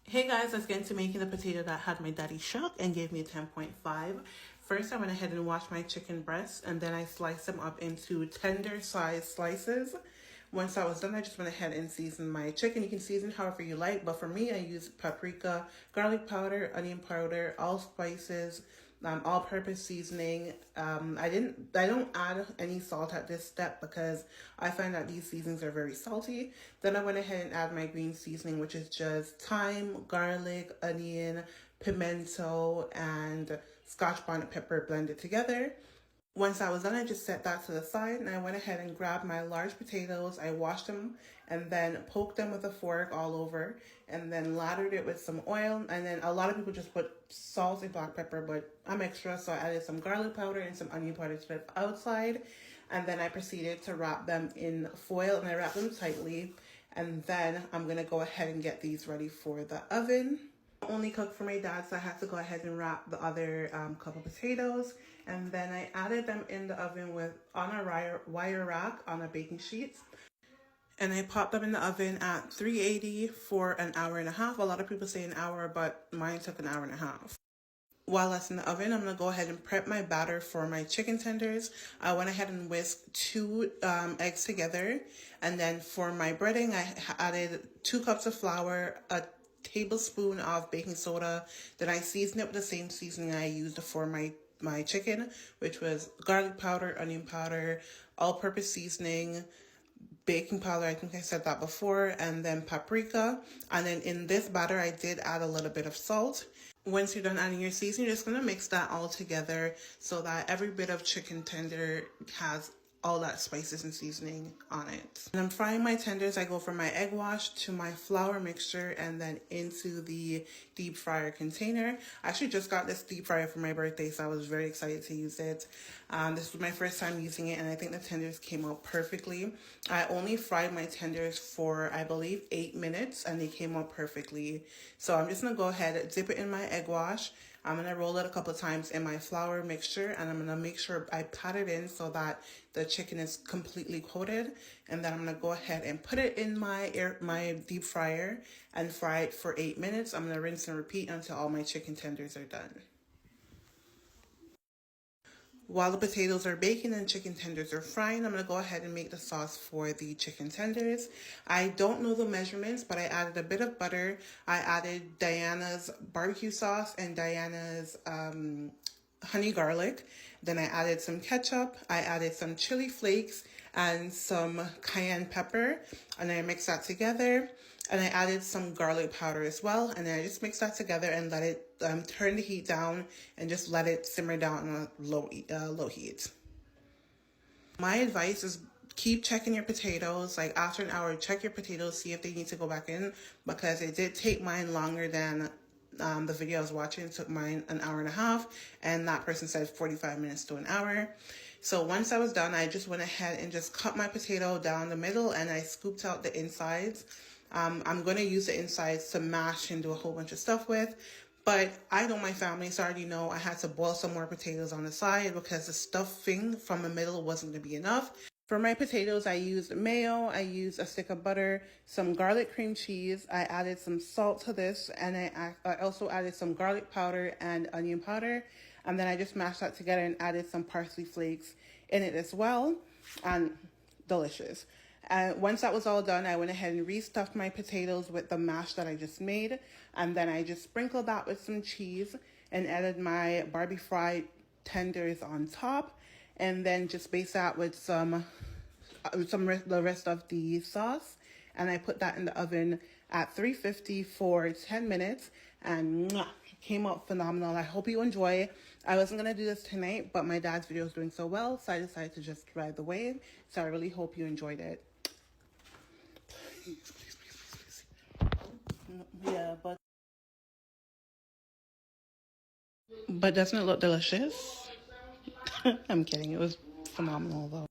Hey guys, let's get into making the potato that had my daddy shocked and gave me a 10.5. First, I went ahead and washed my chicken breasts and then I sliced them up into tender sized slices. Once that was done, I just went ahead and seasoned my chicken. You can season however you like, but for me, I use paprika, garlic powder, onion powder, all spices, all-purpose seasoning. I don't add any salt at this step because I find that these seasonings are very salty. Then I went ahead and add my green seasoning, which is just thyme, garlic, onion, pimento, and Scotch bonnet pepper blended together. Once I was done, I just set that to the side and I went ahead and grabbed my large potatoes. I washed them and then poked them with a fork all over and then lathered it with some oil. And then a lot of people just put salt and black pepper, but I'm extra, so I added some garlic powder and some onion powder to the outside. And then I proceeded to wrap them in foil and I wrapped them tightly. And then I'm gonna go ahead and get these ready for the oven. Only cooked for my dad, so I had to go ahead and wrap the other couple potatoes, and then I added them in the oven on a wire rack on a baking sheet, and I popped them in the oven at 380 for an hour and a half. A lot of people say an hour, but mine took an hour and a half. While that's in the oven, I'm going to go ahead and prep my batter for my chicken tenders. I went ahead and whisked 2 eggs together, and then for my breading, I added 2 cups of flour, a tablespoon of baking soda. Then I seasoned it with the same seasoning I used for my chicken, which was garlic powder, onion powder, all-purpose seasoning, baking powder, I think I said that before, and then paprika. And then in this batter, I did add a little bit of salt. Once you're done adding your seasoning, you're just going to mix that all together so that every bit of chicken tender has all that spices and seasoning on it. And I'm frying my tenders. I go from my egg wash to my flour mixture and then into the deep fryer container. I actually just got this deep fryer for my birthday, so I was very excited to use it. This was my first time using it, and I think the tenders came out perfectly. I only fried my tenders for, I believe, 8 minutes, and they came out perfectly. So I'm just gonna go ahead, dip it in my egg wash. I'm going to roll it a couple of times in my flour mixture, and I'm going to make sure I pat it in so that the chicken is completely coated. And then I'm going to go ahead and put it in my deep fryer and fry it for 8 minutes. I'm going to rinse and repeat until all my chicken tenders are done. While the potatoes are baking and chicken tenders are frying, I'm going to go ahead and make the sauce for the chicken tenders. I don't know the measurements, but I added a bit of butter. I added Diana's barbecue sauce and Diana's honey garlic. Then I added some ketchup. I added some chili flakes and some cayenne pepper. And I mixed that together. And I added some garlic powder as well. And then I just mixed that together and let it turn the heat down and just let it simmer down on a low heat. My advice is keep checking your potatoes. Like after an hour, check your potatoes, see if they need to go back in, because it did take mine longer than the video I was watching. It took mine an hour and a half, and that person said 45 minutes to an hour. So once I was done, I just went ahead and just cut my potato down the middle and I scooped out the insides. I'm going to use the insides to mash and do a whole bunch of stuff with. But I know my family, so I already know I had to boil some more potatoes on the side because the stuffing from the middle wasn't going to be enough. For my potatoes, I used mayo, I used a stick of butter, some garlic cream cheese. I added some salt to this, and I also added some garlic powder and onion powder. And then I just mashed that together and added some parsley flakes in it as well. And delicious. And once that was all done, I went ahead and restuffed my potatoes with the mash that I just made. And then I just sprinkled that with some cheese and added my Barbie fried tenders on top. And then just based that with the rest of the sauce. And I put that in the oven at 350 for 10 minutes. And it came out phenomenal. I hope you enjoy. I wasn't going to do this tonight, but my dad's video is doing so well, so I decided to just ride the wave. So I really hope you enjoyed it. Yeah, but doesn't it look delicious? I'm kidding. It was phenomenal though.